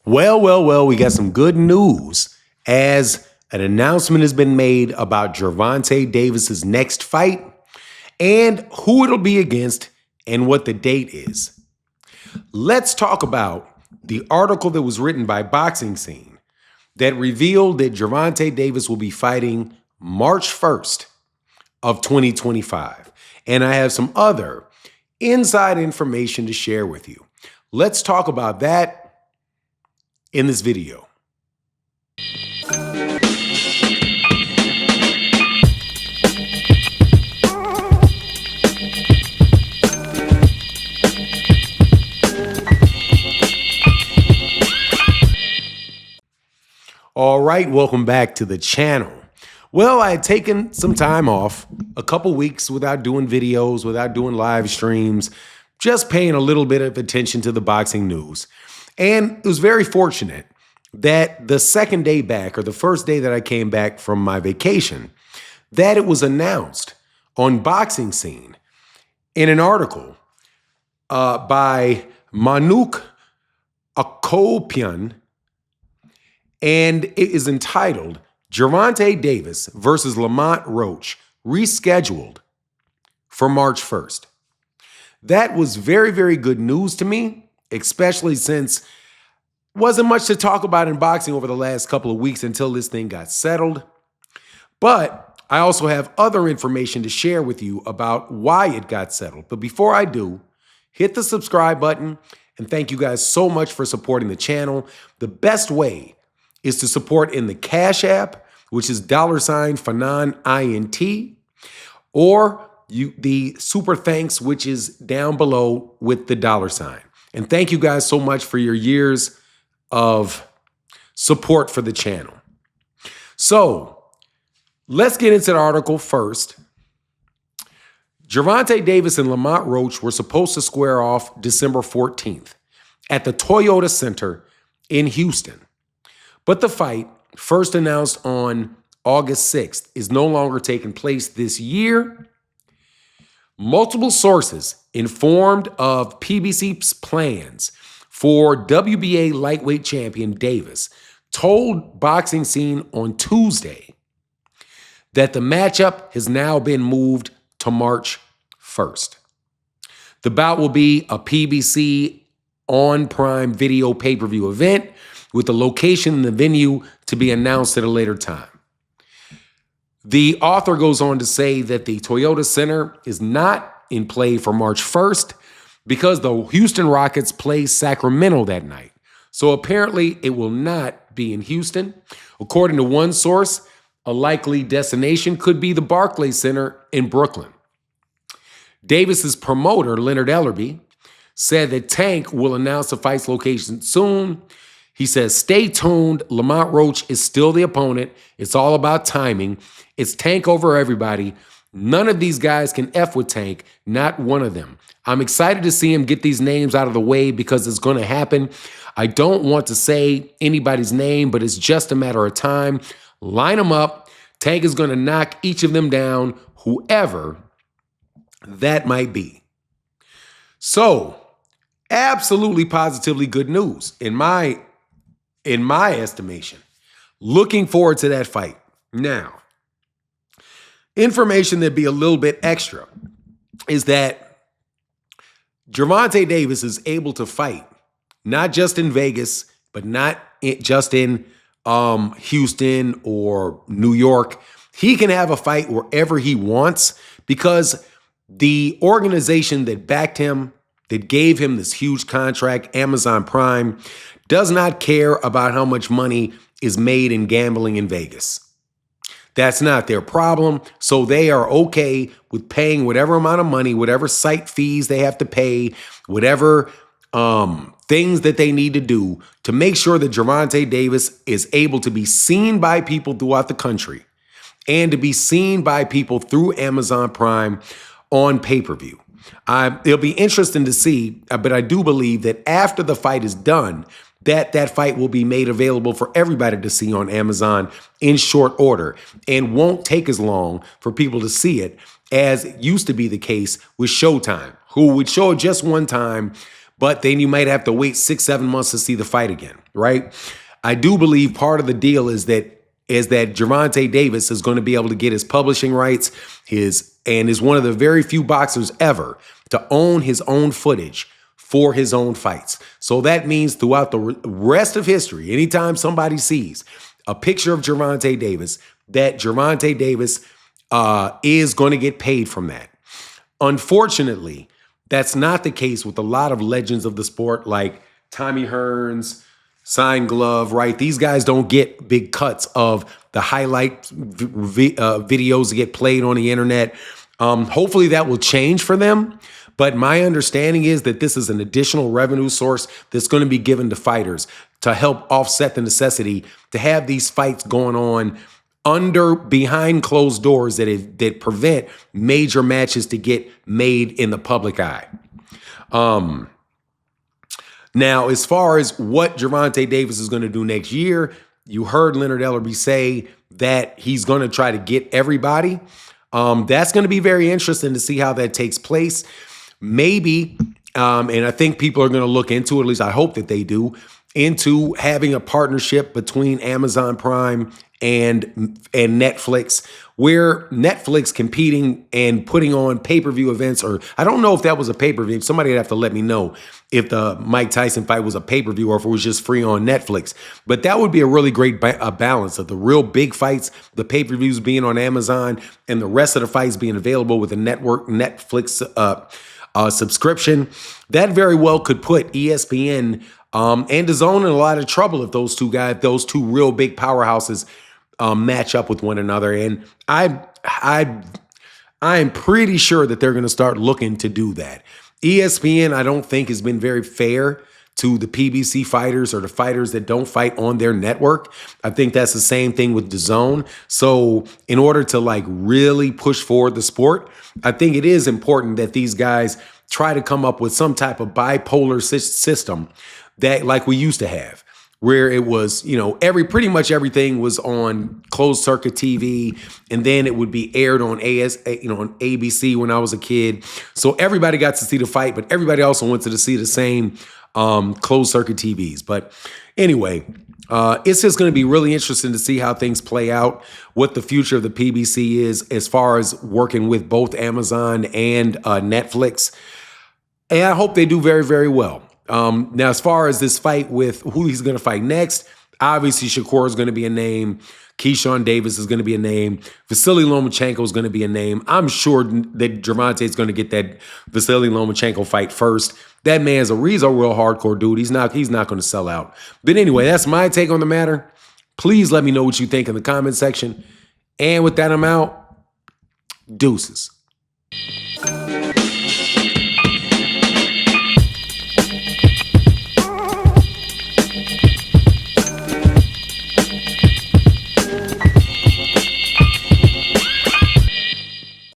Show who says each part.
Speaker 1: Well, we got some good news as an announcement has been made about Gervonta Davis's next fight and who it'll be against and what the date is. Let's talk about the article that was written by Boxing Scene that revealed that Gervonta Davis will be fighting March 1st of 2025. And I have some other inside information to share with you. Let's talk about that in this video. All right, welcome back to the channel. Well, I had taken some time off, a couple weeks without doing videos, without doing live streams, just paying a little bit of attention to the boxing news. And it was very fortunate that the second day back, or the first day that I came back from my vacation, that it was announced on Boxing Scene in an article by Manuk Akopian, and it is entitled Gervonta Davis versus Lamont Roach, rescheduled for March 1st. That was very, very good news to me, especially since wasn't much to talk about in boxing over the last couple of weeks until this thing got settled. But I also have other information to share with you about why it got settled. But before I do, hit the subscribe button, and thank you guys so much for supporting the channel. The best way is to support in the Cash App, which is $Fanon INT, or the super thanks, which is down below with the $. And thank you guys so much for your years of support for the channel. So let's get into the article first. Gervonta Davis and Lamont Roach were supposed to square off December 14th at the Toyota Center in Houston. But the fight, first announced on August 6th, is no longer taking place this year. Multiple sources informed of PBC's plans for WBA lightweight champion Davis told Boxing Scene on Tuesday that the matchup has now been moved to March 1st. The bout will be a PBC on Prime Video pay-per-view event with the location and the venue to be announced at a later time. The author goes on to say that the Toyota Center is not in play for March 1st because the Houston Rockets play Sacramento that night. So apparently it will not be in Houston. According to one source, a likely destination could be the Barclays Center in Brooklyn. Davis's promoter, Leonard Ellerby, said that Tank will announce the fight's location soon. He says, stay tuned. Lamont Roach is still the opponent. It's all about timing. It's Tank over everybody. None of these guys can F with Tank, not one of them. I'm excited to see him get these names out of the way because it's going to happen. I don't want to say anybody's name, but it's just a matter of time. Line them up. Tank is going to knock each of them down, whoever that might be. So, absolutely positively good news in my estimation. Looking forward to that fight. Now, information that'd be a little bit extra is that Gervonta Davis is able to fight not just in Vegas, but not just in Houston or New York. He can have a fight wherever he wants because the organization that backed him, that gave him this huge contract, Amazon Prime, does not care about how much money is made in gambling in Vegas. That's not their problem. So they are okay with paying whatever amount of money, whatever site fees they have to pay, whatever things that they need to do to make sure that Gervonta Davis is able to be seen by people throughout the country and to be seen by people through Amazon Prime on pay-per-view. It'll be interesting to see, but I do believe that after the fight is done, that fight will be made available for everybody to see on Amazon in short order and won't take as long for people to see it as used to be the case with Showtime, who would show it just one time, but then you might have to wait 6-7 months to see the fight again, right? I do believe part of the deal is that Gervonta Davis is going to be able to get his publishing rights, and is one of the very few boxers ever to own his own footage for his own fights. So that means throughout the rest of history, anytime somebody sees a picture of Gervonta Davis, that Gervonta Davis is going to get paid from that. Unfortunately, that's not the case with a lot of legends of the sport like Tommy Hearns, Sign Glove, right? These guys don't get big cuts of the highlight videos that get played on the internet. Hopefully that will change for them. But my understanding is that this is an additional revenue source that's going to be given to fighters to help offset the necessity to have these fights going on behind closed doors that prevent major matches to get made in the public eye. Now, as far as what Gervonta Davis is going to do next year, you heard Leonard Ellerbe say that he's going to try to get everybody. That's going to be very interesting to see how that takes place. Maybe, and I think people are going to look into it, at least I hope that they do, into having a partnership between Amazon Prime and Netflix, where Netflix competing and putting on pay-per-view events, or I don't know if that was a pay-per-view. Somebody would have to let me know if the Mike Tyson fight was a pay-per-view or if it was just free on Netflix. But that would be a really great balance of the real big fights, the pay-per-views being on Amazon, and the rest of the fights being available with a Netflix subscription. That very well could put ESPN and DAZN in a lot of trouble if those two real big powerhouses match up with one another. And I am pretty sure that they're going to start looking to do that. ESPN, I don't think, has been very fair to the PBC fighters or the fighters that don't fight on their network. I think that's the same thing with DAZN. So in order to really push forward the sport, I think it is important that these guys try to come up with some type of bipolar system that like we used to have, where it was, pretty much everything was on closed circuit TV, and then it would be aired on on ABC when I was a kid. So everybody got to see the fight, but everybody also went to see the same closed circuit TVs. But anyway, it's just going to be really interesting to see how things play out, what the future of the PBC is as far as working with both Amazon and Netflix. And I hope they do very, very well. Now, as far as this fight with who he's going to fight next, obviously Shakur is going to be a name. Keyshawn Davis is going to be a name. Vasily Lomachenko is going to be a name. I'm sure that Gervonta is going to get that Vasily Lomachenko fight first. That man's he's a real hardcore dude. He's not going to sell out. But anyway, that's my take on the matter. Please let me know what you think in the comment section. And with that, I'm out. Deuces.